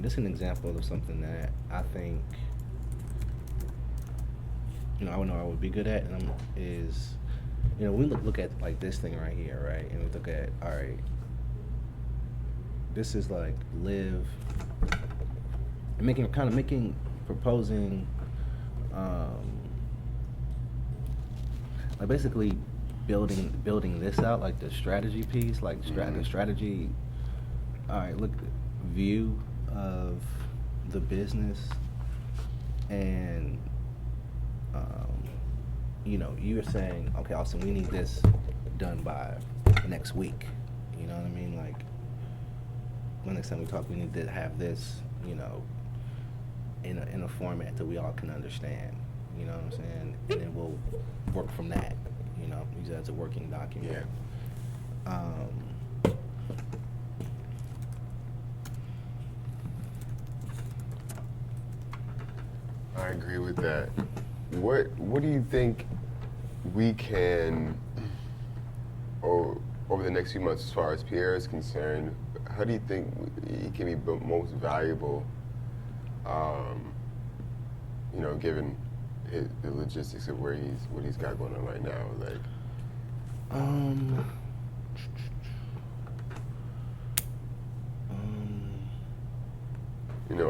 It's an example of something that I think, I would know I would be good at, is, we look at like this thing right here, right, and we look at, all right, this is like live, and making, proposing, um, like basically building this out, like the strategy piece, like the strategy. All right, look, view of the business, and um, you're saying, okay, Austin, we need this done by next week. You know what I mean? Like, the next time we talk, we need to have this, in a format that we all can understand. You know what I'm saying? And then we'll work from that. Use that as a working document. Yeah. I agree with that. What do you think we can, over the next few months, as far as Pierre is concerned, how do you think he can be most valuable, given the logistics of what he's got going on right now? Like, Um,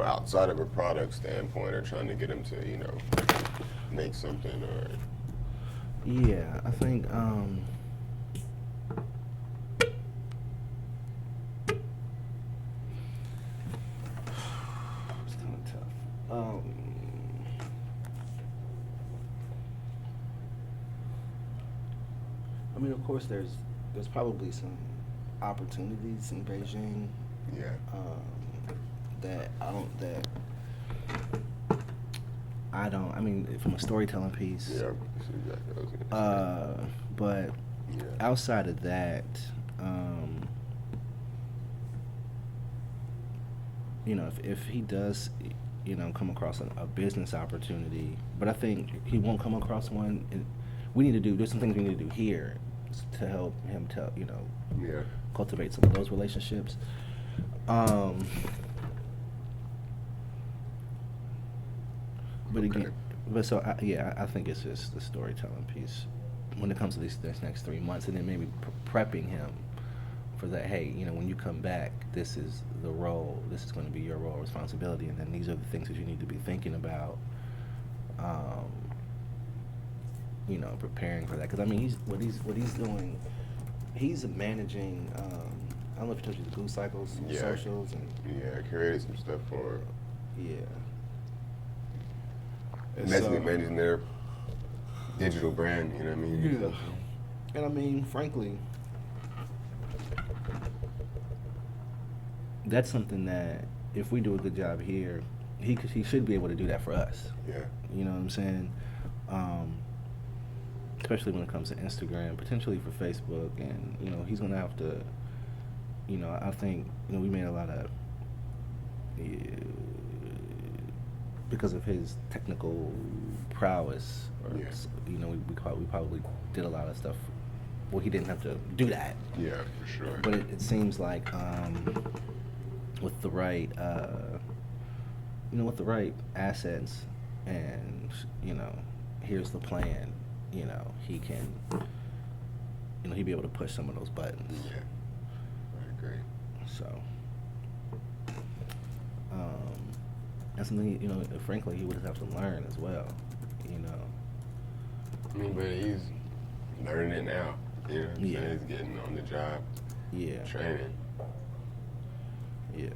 outside of a product standpoint, or trying to get him to, make something, or yeah, I think, it's kind of tough. I mean, of course, there's probably some opportunities in Beijing, yeah, that I don't. I mean, from a storytelling piece. yeah, that's exactly what I was gonna say. But Yeah. outside of that, um, if he does, come across a business opportunity, but I think he won't come across one. There's some things we need to do here to help him Yeah. cultivate some of those relationships. Um, but Okay. again, I think it's just the storytelling piece when it comes to this next 3 months, and then maybe prepping him for that. Hey, when you come back, this is the role. This is going to be your role, responsibility, and then these are the things that you need to be thinking about. Preparing for that, because I mean, what he's doing, he's managing. I don't know if he told you the Goose Cycles Yeah. socials, and Yeah, I created some stuff for yeah. basically managing their digital brand, you know what I mean? Yeah. And I mean, frankly, that's something that if we do a good job here, he should be able to do that for us. Yeah. You know what I'm saying? Especially when it comes to Instagram, potentially for Facebook, and he's gonna have to. I think we made a lot of because of his technical prowess, or Yeah. we probably did a lot of stuff. Well, he didn't have to do that, Yeah, for sure. but it seems like with the right with the right assets, and here's the plan, he can he'd be able to push some of those buttons. Yeah, I agree. So that's something frankly he would have to learn as well. I mean, but he's learning it now. You know what I'm Yeah. saying? He's getting on the job Yeah. training. Yeah.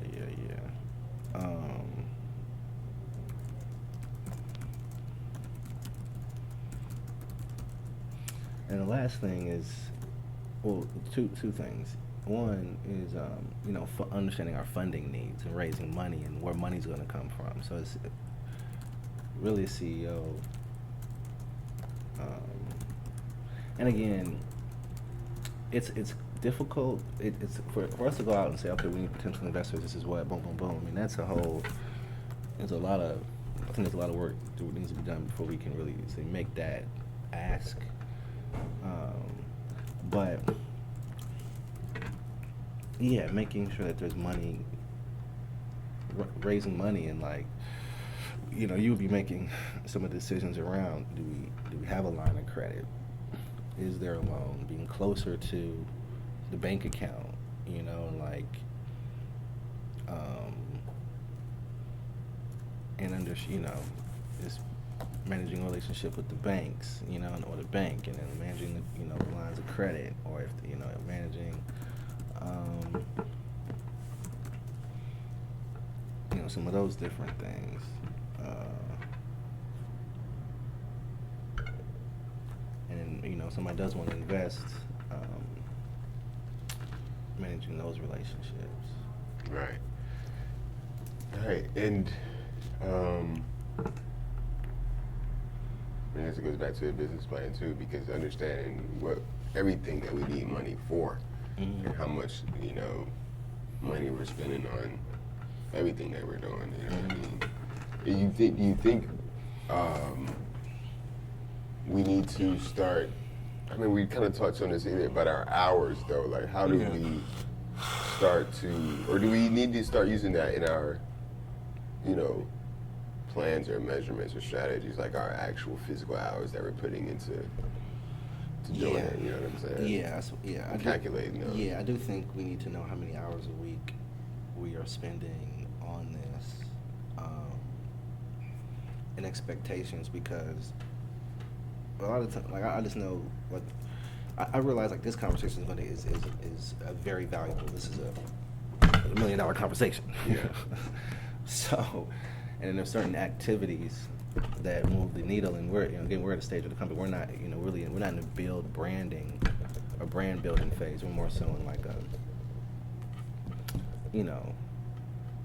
And the last thing is, well, two things. One is, understanding our funding needs and raising money and where money's going to come from. So it's really a CEO. And again, it's difficult. It's for us to go out and say, okay, we need potential investors. This is what, boom, boom, boom. I mean, that's a whole. There's a lot of. I think there's a lot of work that needs to be done before we can really say make that ask. But yeah, making sure that there's money raising money, and like, you would be making some of the decisions around, do we have a line of credit? Is there a loan? Being closer to the bank account, like, and is managing a relationship with the banks, or the bank, and then managing the lines of credit, or if managing, some of those different things. And somebody does want to invest, managing those relationships. Right. Right. And I guess it goes back to the business plan too, because understanding everything that we need money for, Mm-hmm. and how much money we're spending on everything that we're doing. You know what I mean? Do you think we need to start? I mean, we kind of touched on this about our hours, though. Like, how do we start to, or do we need to start using that in our, plans or measurements or strategies, like our actual physical hours that we're putting into doing it? You know what I'm saying? Yeah. Calculating those. Yeah, I do think we need to know how many hours a week we are spending on this, and expectations, because a lot of times, like, I just know, like, I realize, like, this conversation is very valuable. This is a $1 million conversation. Yeah. So, and then there's certain activities that move the needle, and we're at a stage of the company, we're not we're not in the brand building phase. We're more so in like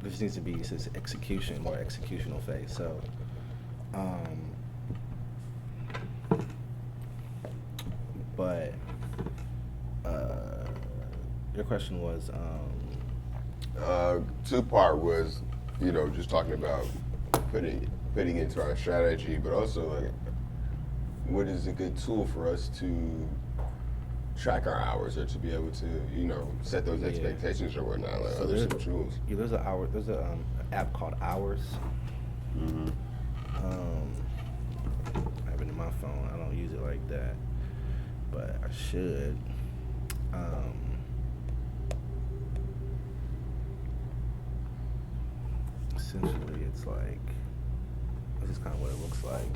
this needs to be this more executional phase. So, but your question was, two-part was, just talking about putting into our strategy, but also, like, what is a good tool for us to track our hours, or to be able to, set those expectations or whatnot. Like, so there's some tools. Yeah, there's an app called Hours. Mm-hmm. I have it in my phone. I don't use it like that, but I should. Essentially, it's like, this is kind of what it looks like.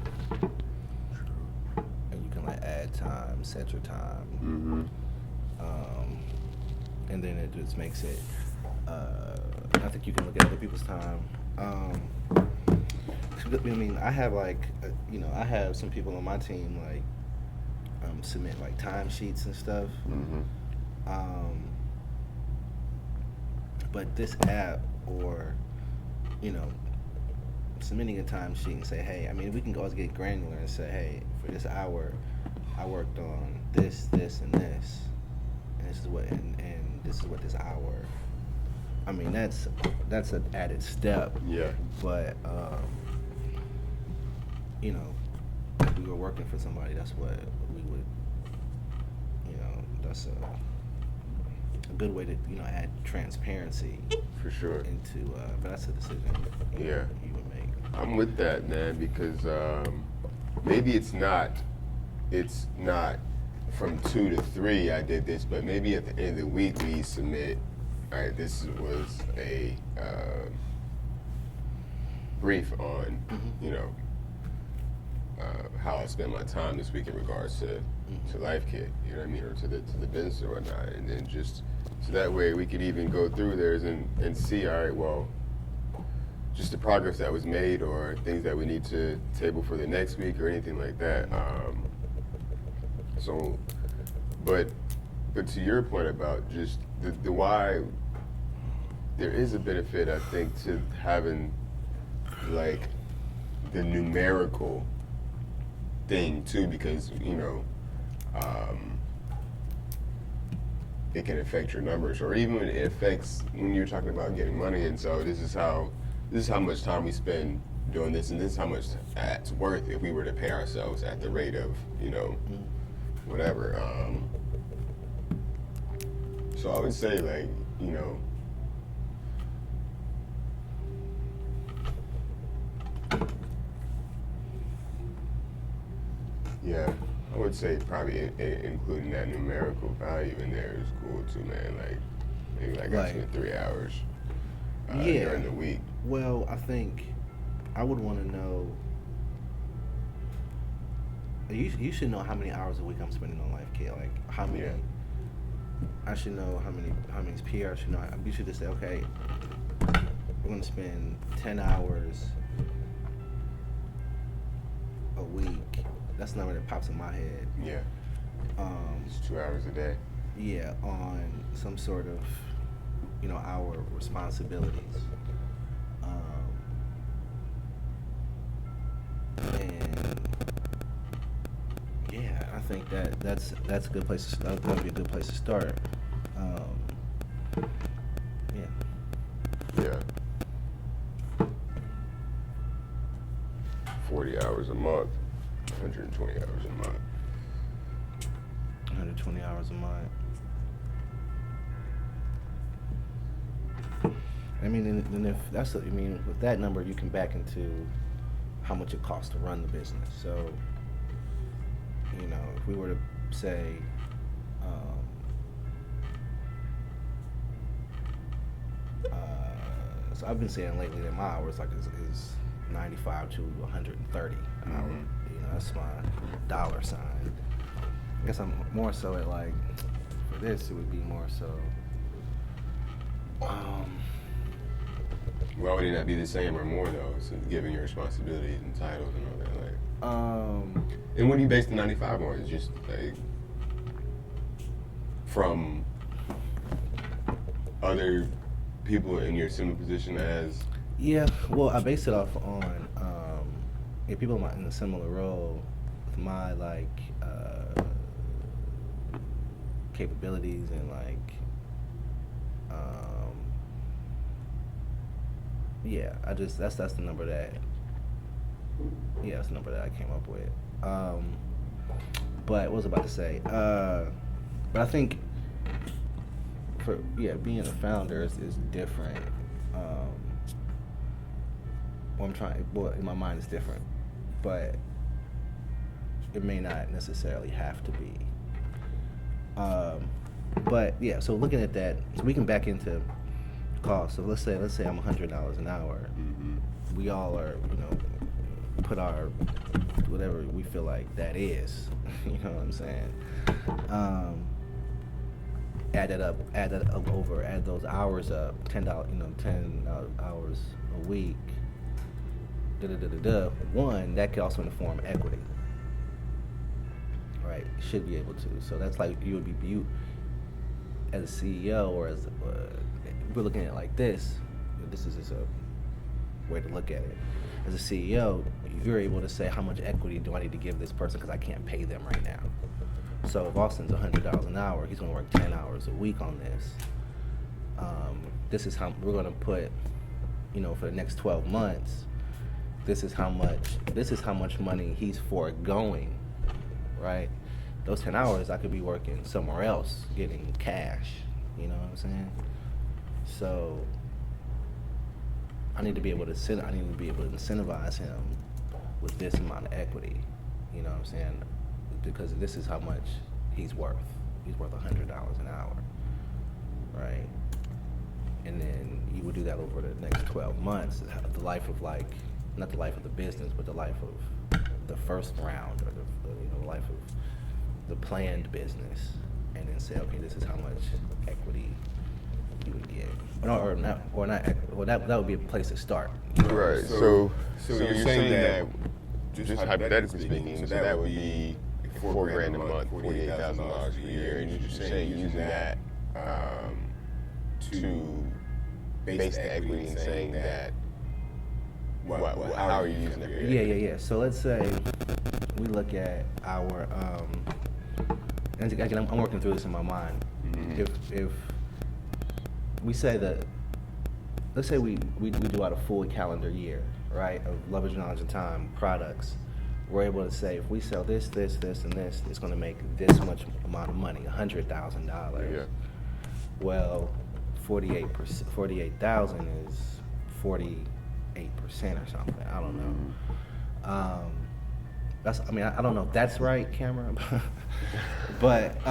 And you can like add time, set your time. Mm-hmm. And then it just makes it, I think you can look at other people's time. I mean, I have like, I have some people on my team like submit like timesheets and stuff. Mm-hmm. But this app, or submitting a timesheet and say, hey, I mean, we can always get granular and say, hey, for this hour, I worked on this, this, and this, and this is what, and this is what this hour. I mean, that's an added step. Yeah. But if we were working for somebody, that's what we would, that's a good way to add transparency For sure. into. But that's a decision. Yeah. You would make. I'm with that, man, because maybe it's not from 2 to 3 I did this, but maybe at the end of the week we submit, all right, this was a brief on, how I spent my time this week in regards to Life Kit, you know what I mean, or to the business or whatnot, and then just so that way we could even go through theirs and see, all right, well, just the progress that was made, or things that we need to table for the next week, or anything like that. So, but to your point about just the why, there is a benefit, I think, to having like the numerical thing too, because it can affect your numbers, or even it affects when you're talking about getting money. And so this is how much time we spend doing this, and this is how much it's worth if we were to pay ourselves at the rate of whatever. So I would say, like, would say probably including that numerical value in there is cool too, man. Like maybe like I spent 3 hours during the week. Well, I think I would want to know. You should know how many hours a week I'm spending on Life Kit. Like how many. Yeah. I should know how many PR. Should know. You should just say, okay, we're gonna spend 10 hours a week. That's the number that pops in my head. Yeah. It's 2 hours a day. Yeah, on some sort of, our responsibilities. And yeah, I think that's a good place to start. That would be a good place to start. Yeah. Yeah. 40 hours a month, 120 hours a month. 120 hours a month. I mean, and if that's, with that number, you can back into how much it costs to run the business. So, if we were to say, so I've been saying lately that my hours is 95 to 130 an hour. That's my dollar sign. I guess I'm more so at for this, it would be more so. Why would it not be the same or more though? So given your responsibilities and titles and all that, and what do you base the 95 on? Is just like from other people in your similar position as? Yeah, well, I base it off on people in a similar role with my capabilities and that's the number that that's the number that I came up with. But what was I about to say? But I think for being a founder is different. In my mind it's different, but it may not necessarily have to be. But yeah, so looking at that, so we can back into cost. So let's say I'm $100 an hour. Mm-hmm. We all are, put our whatever we feel like that is. You know what I'm saying? Add those hours up. $10, 10 hours a week. One, that could also inform equity. Right? Should be able to. So that's you would be viewed as a CEO or as we're looking at it like this. This is just a way to look at it. As a CEO, you're able to say how much equity do I need to give this person because I can't pay them right now. So if Austin's $100 an hour, he's going to work 10 hours a week on this. This is how we're going to put, for the next 12 months. This is how much money he's foregoing, right? Those 10 hours I could be working somewhere else, getting cash. You know what I'm saying? So I need to be able to incentivize him with this amount of equity. You know what I'm saying? Because this is how much he's worth. He's worth $100 an hour, right? And then you would do that over the next 12 months. The life of not the life of the business, but the life of the first round, or the life of the planned business, and then say, okay, this is how much equity you would get, or not. Well, that would be a place to start. Right. So you're saying that, just hypothetically speaking, so that would be $4,000 a month, $48,000 a year, and you're saying using that to base the equity and saying that. How are you using it? Yeah. So let's say we look at our, and again, I'm working through this in my mind. Mm-hmm. If we say that, let's say we do out a full calendar year, right, of Leverage Knowledge and Time products, we're able to say if we sell this, and this, it's going to make this much amount of money, $100,000. Yeah. Well, 48,000 is 48% or something. I don't know. I don't know if that's right, Cameron, but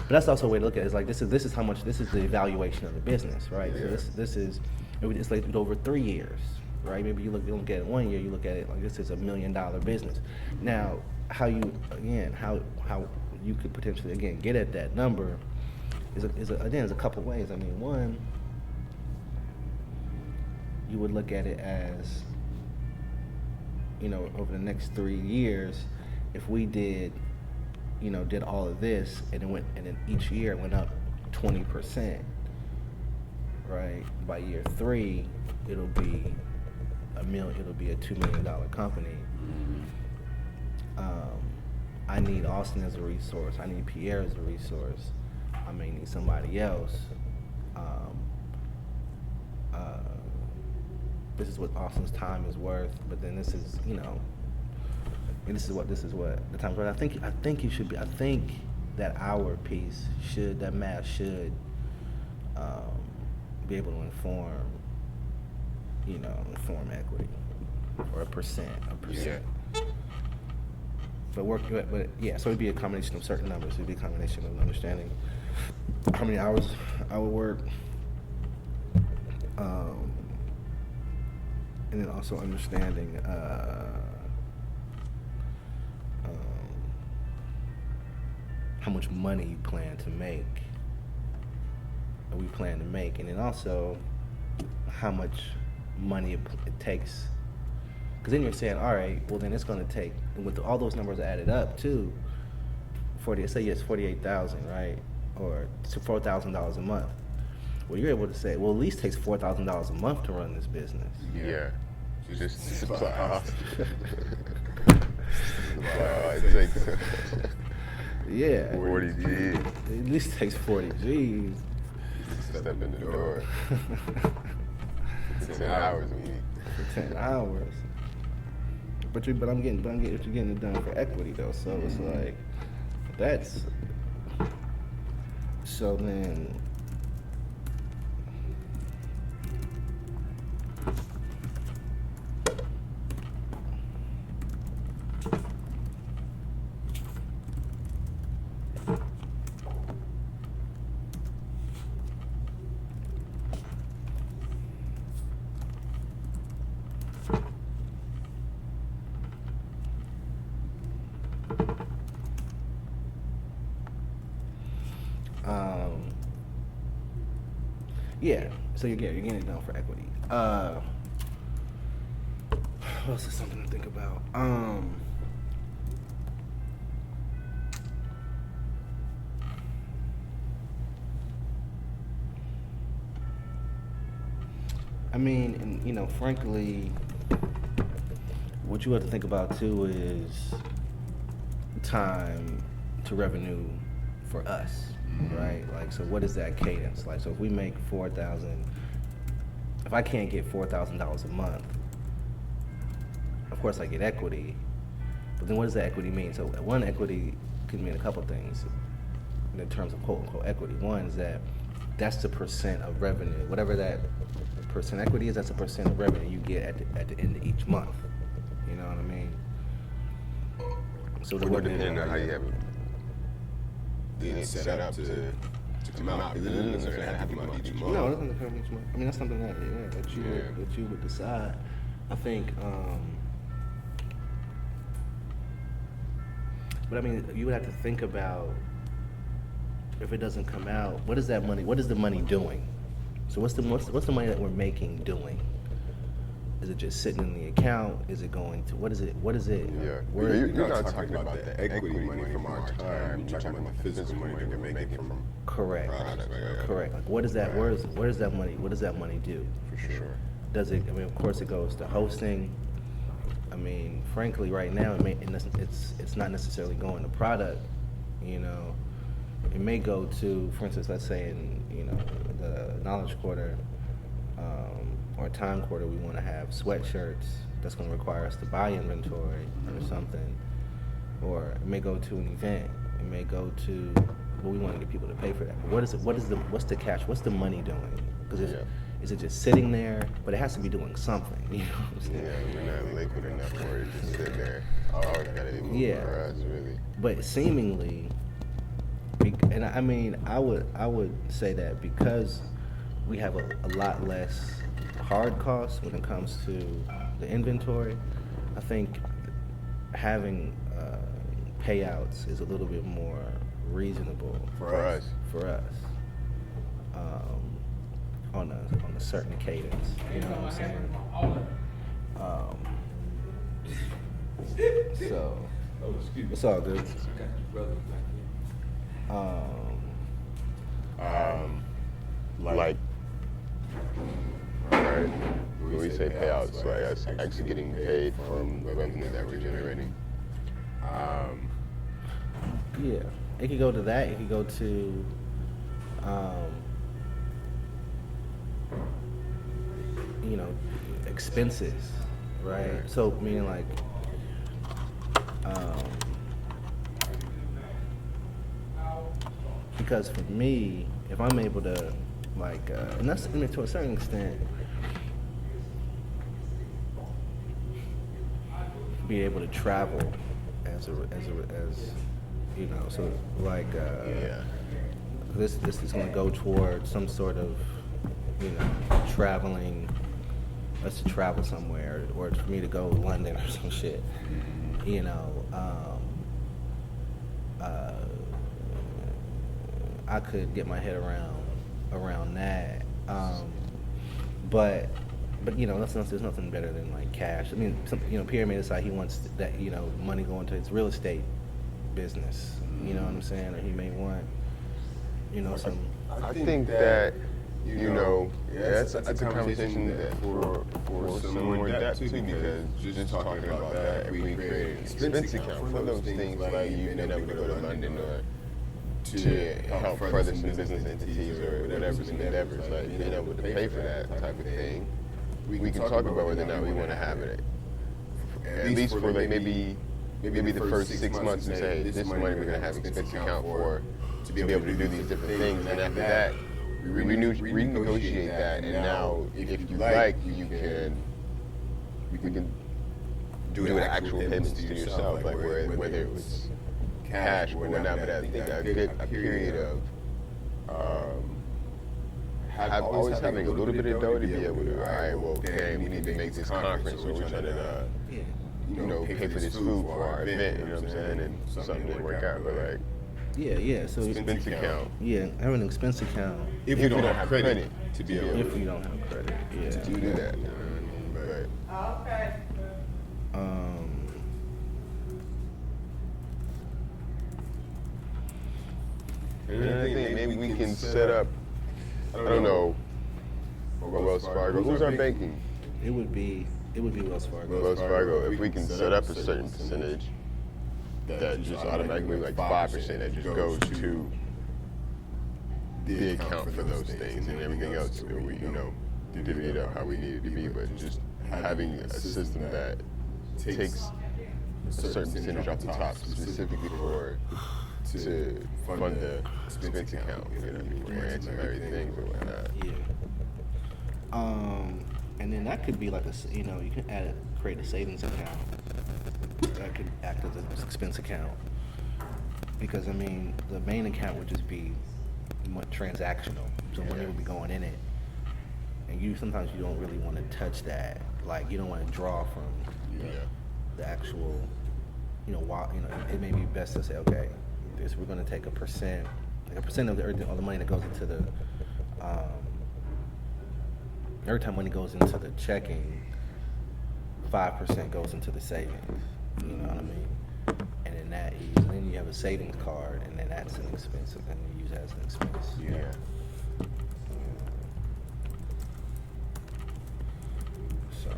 that's also a way to look at it. It's like this is how much, this is the evaluation of the business, right? So this is, it's like over 3 years, right? Maybe you don't look at it 1 year, you look at it like this is $1 million business. Now, how you could potentially again get at that number is a couple ways. I mean, one, you would look at it as, over the next 3 years, if we did all of this, and then each year it went up 20%, right? By year 3, it'll be a $2 million company. I need Austin as a resource. I need Pierre as a resource. I may need somebody else. This is what Austin's time is worth, but then this is, this is what the time's worth. I think that our piece that math should be able to inform equity, or a percent. Yeah. But yeah, so it'd be a combination of certain numbers. It'd be a combination of understanding how many hours I would work, and then also understanding how much money you plan to make, and then also how much money it takes. Because then you're saying, all right, well then it's going to take, and with all those numbers added up too, say it's 48,000, right, or $4,000 a month. Well, you're able to say, well, at least takes $4,000 a month to run this business. Yeah. Just supply. It takes Yeah. 40 G's. At least takes 40 G's. Step in the door. 10 hours a week. For 10 hours. But you're getting it done for equity though. So it's like that's. So then. Yeah, so you're getting it done for equity. What else is something to think about? I mean, and, frankly, what you have to think about too is time to revenue for us. Right? Like, so what is that cadence? Like, so if we make if I can't get $4,000 a month, of course I get equity, but then what does that equity mean? So one, equity can mean a couple things in terms of quote unquote equity. One is that's the percent of revenue, whatever that percent equity is, that's a percent of revenue you get at the end of each month. You know what I mean? So it would depend on how you have it. Set up to come out. It doesn't necessarily have to come out each month. No, it doesn't come out each month. I mean, that's something that you would decide. I think, but I mean, you would have to think about if it doesn't come out, what is that money? What is the money doing? So what's the money that we're making doing? Is it just sitting in the account? Is it going to, what is it? Yeah. You're not talking about the equity money from our time. You're talking about the physical money that we're making from Correct. Correct. Like, what is that? Where does that money? What does that money do? For sure. Does it? I mean, of course, it goes to hosting. I mean, frankly, right now, it's not necessarily going to product. It may go to, for instance, let's say in the knowledge quarter. Or time quarter, we want to have sweatshirts. That's going to require us to buy inventory or something. Or it may go to an event. It may go to, well, we want to get people to pay for that. But what's the cash? What's the money doing? Because Is it just sitting there? But it has to be doing something. You know what I'm saying? Yeah, we're not liquid enough for it to just sit there. Always gotta be moving Yeah. for us, really. But seemingly, and I mean, I would say that because we have a lot less hard costs when it comes to the inventory, I think having payouts is a little bit more reasonable For us. On a certain cadence. You know what I'm saying? So it's all good. Like, alright, when we say payouts, like us actually getting paid from the revenue that we're generating. Yeah, it could go to that. It could go to, expenses, right? So meaning like, because for me, if I'm able to, like, and that's, I mean, to a certain extent, be able to travel as so like this is going to go towards some sort of traveling, us to travel somewhere, or for me to go to London or some shit, I could get my head around that, but there's nothing better than like cash. I mean, Pierre made aside, he wants that money going to his real estate business. You know what I'm saying? Or he may want some. I think that that's a conversation that for some more depth too, because just talking about that, if we create an expense account for those things, like you've been able to go to London or to help further some business entities or whatever, some endeavors, like being able to pay for that type of thing, we can talk about whether or not we want to have it. At least for like maybe the first 6 months, and say this money we're gonna have an expense account for to be able to do these different things, and after that we renegotiate that, and now if you like, we can do actual payments to yourself, like whether it was cash or whatnot. But I think a period of always having a little bit of dough to be able to, all right, well, okay, we need to make this conference, or we're trying to pay for this food for our event, you know what I'm saying, and something didn't work out, but like, so expense account. Yeah, have an expense account. If you don't have credit to be able if you don't have credit, to do that. But Okay. and then I think maybe we can set up, I don't know, Wells Fargo. Who's our banking? It would be Wells Fargo. Wells Fargo. If we can set up a certain percentage that just automatically, like 5%, that just goes to the account for those things, and everything else we divvy it up how we need it to be. But just having a system that takes a certain percentage off the top specifically to fund the expense account, for ancillary things or whatnot. Yeah. And then that could be like you can create a savings account that could act as an expense account, because I mean the main account would just be transactional, so money would be going in it, and sometimes you don't really want to touch that, like you don't want to draw from the actual, it may be best to say, okay, we're going to take a percent of all the money that goes into the every time money goes into the checking, 5% goes into the savings. You know what I mean? And then you have a savings card, and then that's an expense, and you use that as an expense. Yeah. So.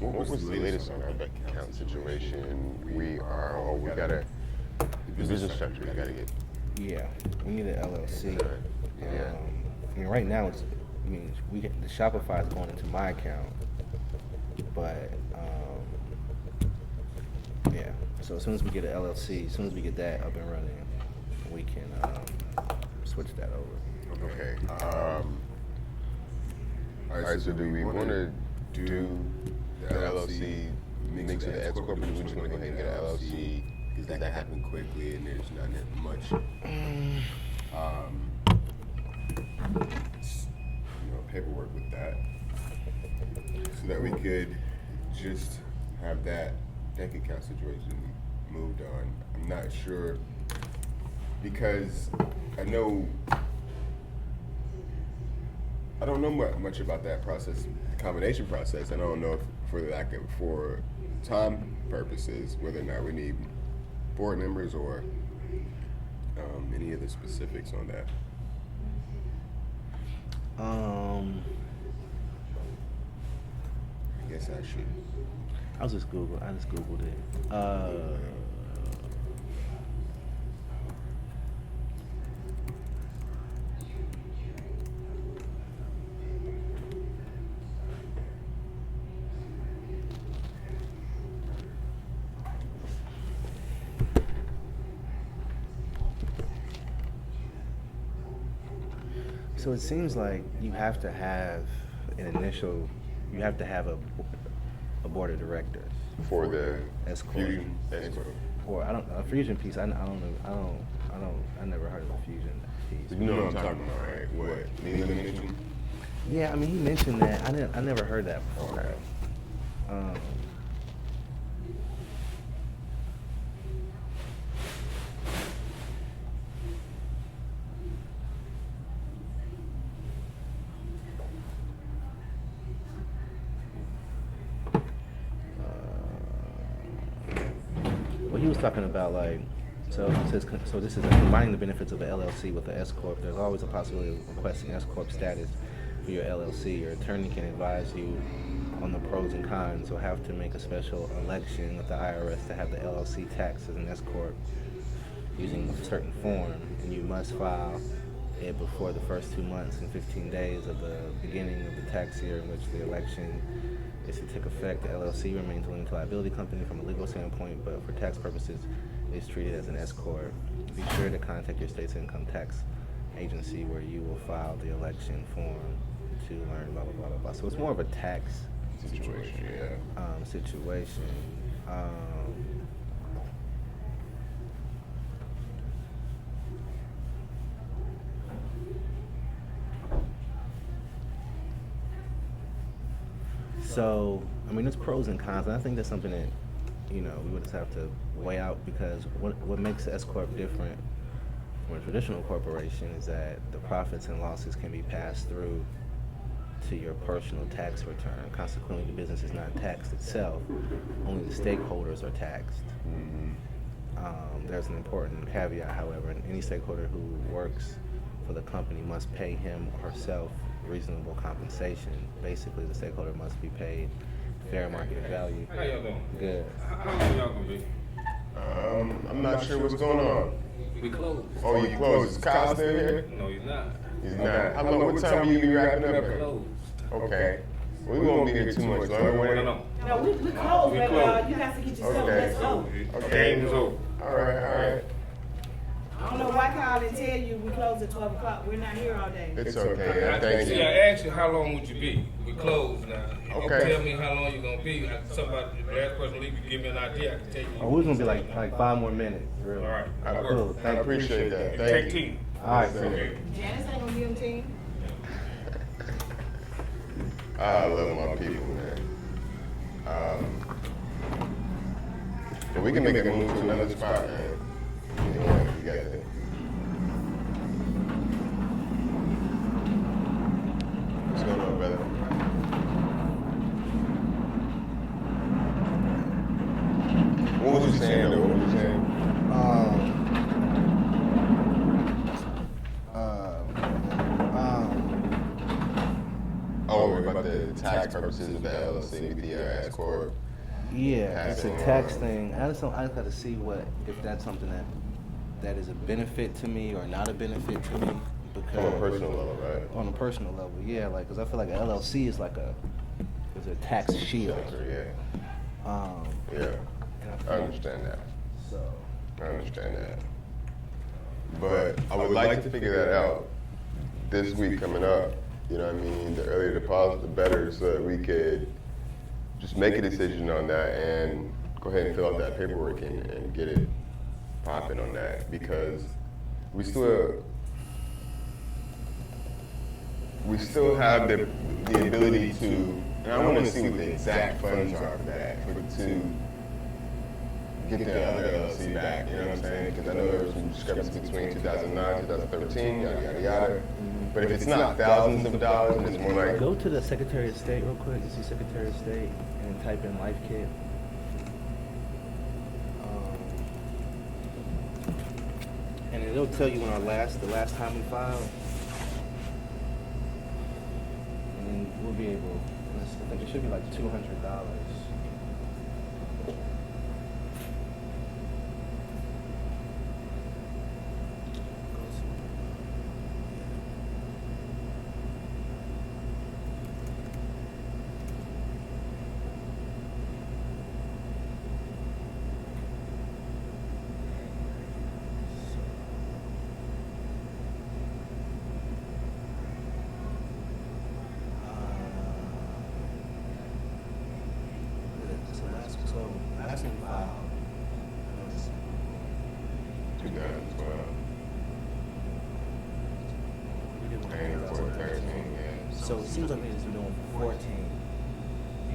What was the latest on our bank account situation? We got a business structure we gotta get. Yeah, we need an LLC. Yeah. I mean, right now the Shopify is going into my account, but yeah. So as soon as we get an LLC, as soon as we get that up and running, we can switch that over. Okay. All right. So do we want to do the LLC mix with the S corp, or do we just want to go ahead and get an LLC because that can happen quickly and there's not that much, paperwork with that, so that we could just have that bank account situation moved on. I'm not sure because I don't know much about that process, the combination process. I don't know if for time purposes whether or not we need board members or any other specifics on that. I guess I should. I just Googled it. So it seems like you have to have a board of directors For the S corp. Fusion S corp. Or a fusion piece. I never heard of a fusion piece. You know what I'm talking about, right? What Neil mentioned? Yeah, I mean he mentioned that. I never heard that before. Okay. He was talking about so this is combining the benefits of an LLC with an S corp. There's always a possibility of requesting S corp status for your LLC. Your attorney can advise you on the pros and cons. You'll have to make a special election with the IRS to have the LLC taxed as an S corp using a certain form, and you must file it before the first 2 months and 15 days of the beginning of the tax year in which the election is to take effect. The LLC remains a limited liability company from a legal standpoint, but for tax purposes, it's treated as an S corp. Be sure to contact your state's income tax agency where you will file the election form to learn blah blah blah blah blah. So it's more of a tax Situation, yeah. Situation. So, I mean, there's pros and cons, and I think that's something that, we would just have to weigh out, because what makes the S corp different from a traditional corporation is that the profits and losses can be passed through to your personal tax return. Consequently, the business is not taxed itself. Only the stakeholders are taxed. There's an important caveat, however, and any stakeholder who works for the company must pay him or herself reasonable compensation. Basically, the stakeholder must be paid fair market value. How y'all doing? Good. How long y'all gonna be? I'm not sure what's going on. We closed. Oh, you closed. Is Kyle still here? No, he's not. He's not. How long? What time will you be wrapping up? Closed. Okay. We won't be here too much longer. No. No, we closed, We but closed. you have to get your stuff. Okay. Let's go. Okay. Game is over. All right. I don't know why Kyle didn't tell you we closed at 12 o'clock. We're not here all day. It's okay. Thank See, you. I asked you how long would you be? We closed now. You don't Okay. tell me how long you gonna be. Somebody, the last person leave, you give me an idea. I can take you. Oh, we're gonna be like 5 more minutes. Really. All right. Cool. I appreciate that. Take Thank you. 10. All right. Okay. Janice ain't gonna be on team. I love my people, man. But we can make a move to another spot, man. You got that. What's going on, brother? What was you saying, though? What was you saying? Oh, Oh, we're about about the tax purposes of the LLC with the S corp. Yeah, it's a Taxing. tax thing. I just got to see if that's something that is a benefit to me or not a benefit to me. Because On a personal level, right? On a personal level, yeah, like, cause I feel like an LLC is like a tax shield. Yeah. and Yeah. I I feel understand that. So, I understand that. But I would like to figure that out this week coming up. You know what I mean? The earlier deposit, the better, so that we could just make a decision on that and go ahead and fill out that paperwork and get it popping on that, because we still have the ability to, and I want to see what the exact funds are for that, to get the other LLC back, you know what I'm saying? Because I know there was some discrepancy between 2009, 2013, yada, yada, yada. But if it's not thousands of dollars, and it's more like, go to the Secretary of State real quick. You see Secretary of State and type in Life Kit. And it'll tell you when the last time we filed. And then we'll be able, I think it should be like $200. So last one filed. 2012. We did one And in 2013, yeah. So it seems like we just doing 14.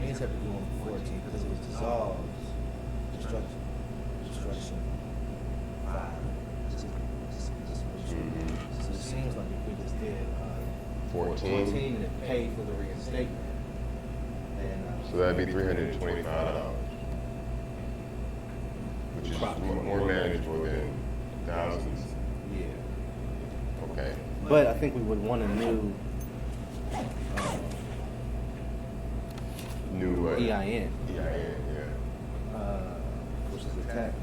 We just have to do one for 14 because it was dissolved. Destruction. 5. So it seems like if we just did 14. 14 and it paid for the reinstatement, then So that'd be $325, which is more manageable than thousands. yeah. Okay. But I think we would want a new New EIN, EIN, yeah. which is the tax.